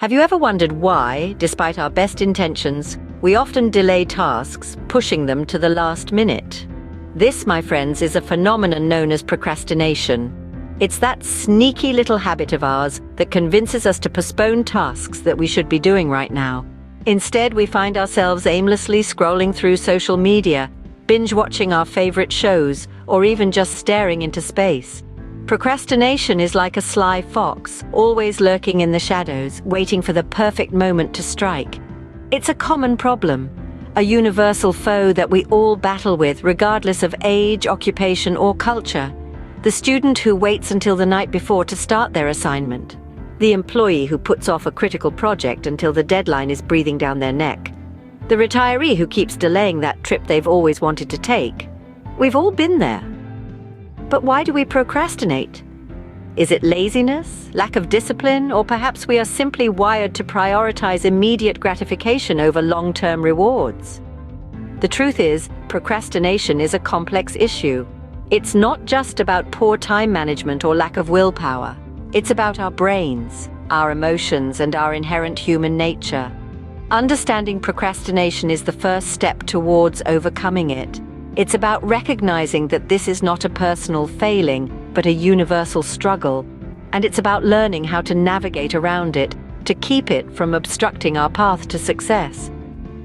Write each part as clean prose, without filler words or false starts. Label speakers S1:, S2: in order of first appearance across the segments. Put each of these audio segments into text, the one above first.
S1: Have you ever wondered why, despite our best intentions, we often delay tasks, pushing them to the last minute? This, my friends, is a phenomenon known as procrastination. It's that sneaky little habit of ours that convinces us to postpone tasks that we should be doing right now. Instead, we find ourselves aimlessly scrolling through social media, binge-watching our favorite shows, or even just staring into space. Procrastination is like a sly fox, always lurking in the shadows, waiting for the perfect moment to strike. It's a common problem, a universal foe that we all battle with, regardless of age, occupation, or culture. The student who waits until the night before to start their assignment. The employee who puts off a critical project until the deadline is breathing down their neck. The retiree who keeps delaying that trip they've always wanted to take. We've all been there. But why do we procrastinate? Is it laziness, lack of discipline, or perhaps we are simply wired to prioritize immediate gratification over long-term rewards? The truth is, procrastination is a complex issue. It's not just about poor time management or lack of willpower. It's about our brains, our emotions, and our inherent human nature. Understanding procrastination is the first step towards overcoming it. It's about recognizing that this is not a personal failing, but a universal struggle. And it's about learning how to navigate around it, to keep it from obstructing our path to success.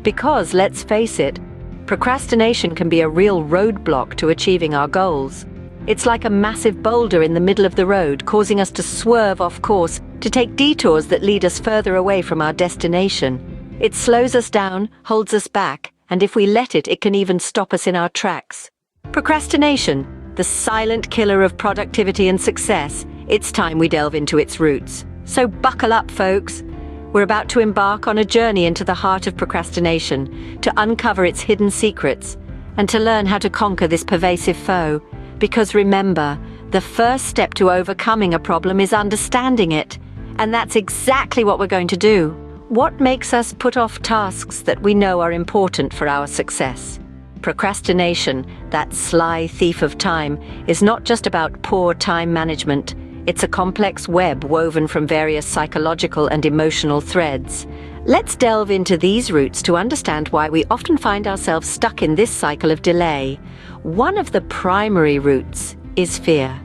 S1: Because, let's face it, procrastination can be a real roadblock to achieving our goals. It's like a massive boulder in the middle of the road, causing us to swerve off course, to take detours that lead us further away from our destination. It slows us down, holds us back, and if we let it, it can even stop us in our tracks. Procrastination, the silent killer of productivity and success, it's time we delve into its roots. So buckle up, folks. We're about to embark on a journey into the heart of procrastination, to uncover its hidden secrets, and to learn how to conquer this pervasive foe. Because remember, the first step to overcoming a problem is understanding it. And that's exactly what we're going to do. What makes us put off tasks that we know are important for our success? Procrastination, that sly thief of time, is not just about poor time management. It's a complex web woven from various psychological and emotional threads. Let's delve into these roots to understand why we often find ourselves stuck in this cycle of delay. One of the primary roots is fear.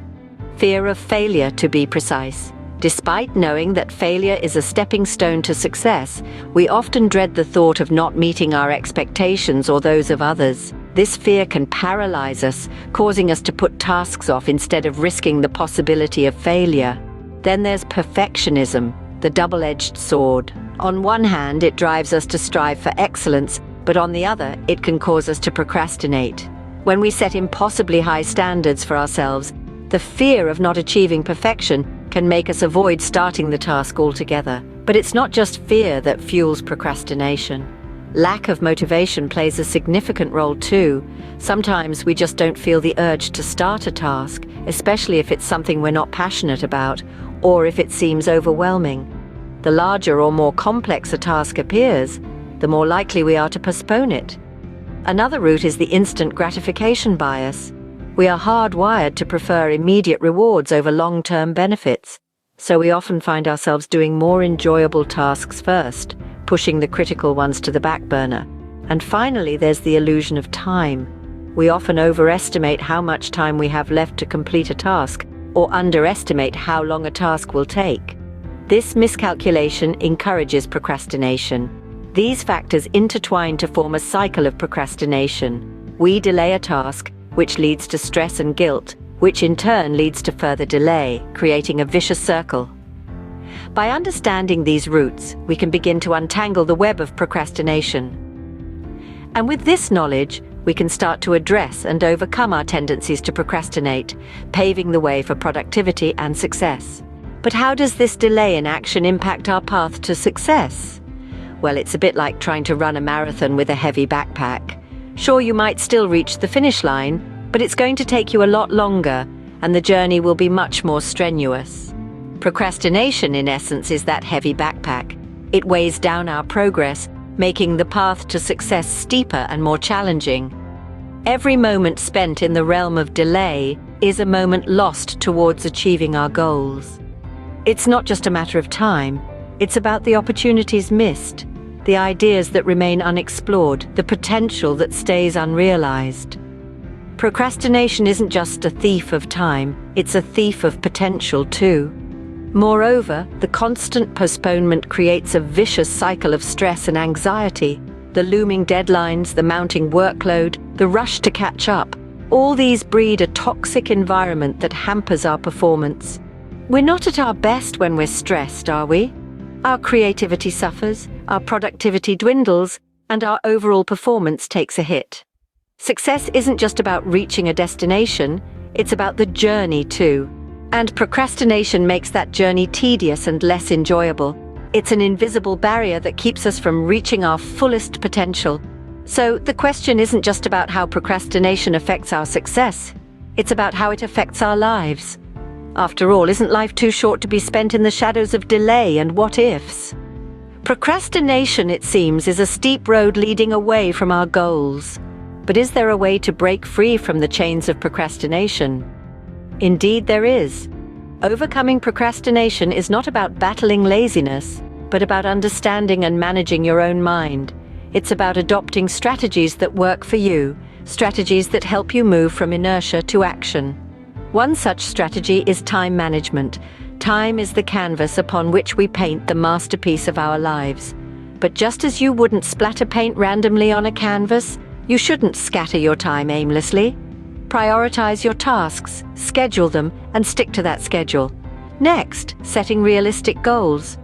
S1: Fear of failure, to be precise. Despite knowing that failure is a stepping stone to success, we often dread the thought of not meeting our expectations or those of others. This fear can paralyze us, causing us to put tasks off instead of risking the possibility of failure. Then there's perfectionism, the double-edged sword. On one hand, it drives us to strive for excellence, but on the other, it can cause us to procrastinate. When we set impossibly high standards for ourselves, the fear of not achieving perfection can make us avoid starting the task altogether. But it's not just fear that fuels procrastination. Lack of motivation plays a significant role too. Sometimes we just don't feel the urge to start a task, especially if it's something we're not passionate about, or if it seems overwhelming. The larger or more complex a task appears, the more likely we are to postpone it. Another route is the instant gratification bias. We are hardwired to prefer immediate rewards over long-term benefits, so we often find ourselves doing more enjoyable tasks first, pushing the critical ones to the back burner. And finally, there's the illusion of time. We often overestimate how much time we have left to complete a task, or underestimate how long a task will take. This miscalculation encourages procrastination. These factors intertwine to form a cycle of procrastination. We delay a task, which leads to stress and guilt, which in turn leads to further delay, creating a vicious circle. By understanding these roots, we can begin to untangle the web of procrastination. And with this knowledge, we can start to address and overcome our tendencies to procrastinate, paving the way for productivity and success. But how does this delay in action impact our path to success? Well, it's a bit like trying to run a marathon with a heavy backpack. Sure, you might still reach the finish line, but it's going to take you a lot longer, and the journey will be much more strenuous. Procrastination, in essence, is that heavy backpack. It weighs down our progress, making the path to success steeper and more challenging. Every moment spent in the realm of delay is a moment lost towards achieving our goals. It's not just a matter of time, It's about the opportunities missed, the ideas that remain unexplored, the potential that stays unrealized. Procrastination isn't just a thief of time, it's a thief of potential too. Moreover, the constant postponement creates a vicious cycle of stress and anxiety. The looming deadlines, the mounting workload, the rush to catch up, all these breed a toxic environment that hampers our performance. We're not at our best when we're stressed, are we? Our creativity suffers, our productivity dwindles, and our overall performance takes a hit. Success isn't just about reaching a destination, it's about the journey too. And procrastination makes that journey tedious and less enjoyable. It's an invisible barrier that keeps us from reaching our fullest potential. So the question isn't just about how procrastination affects our success, it's about how it affects our lives. After all, isn't life too short to be spent in the shadows of delay and what-ifs? Procrastination, it seems, is a steep road leading away from our goals. But is there a way to break free from the chains of procrastination? Indeed, there is. Overcoming procrastination is not about battling laziness, but about understanding and managing your own mind. It's about adopting strategies that work for you, strategies that help you move from inertia to action. One such strategy is time management. Time is the canvas upon which we paint the masterpiece of our lives. But just as you wouldn't splatter paint randomly on a canvas, you shouldn't scatter your time aimlessly. Prioritize your tasks, schedule them, and stick to that schedule. Next, setting realistic goals.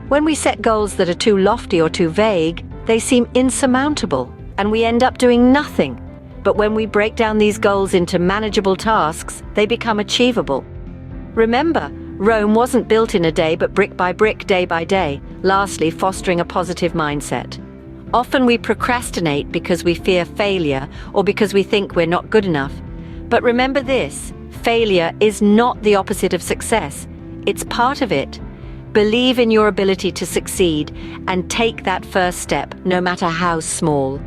S1: When we set goals that are too lofty or too vague, they seem insurmountable, and we end up doing nothing. But when we break down these goals into manageable tasks, they become achievable. Remember, Rome wasn't built in a day, but brick by brick, day by day. Lastly, fostering a positive mindset. Often we procrastinate because we fear failure or because we think we're not good enough. But remember this, failure is not the opposite of success. It's part of it. Believe in your ability to succeed and take that first step, no matter how small.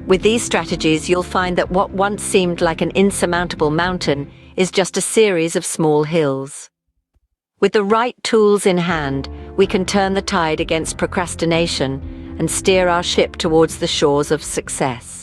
S1: With these strategies, you'll find that what once seemed like an insurmountable mountain is just a series of small hills. With the right tools in hand, we can turn the tide against procrastination and steer our ship towards the shores of success.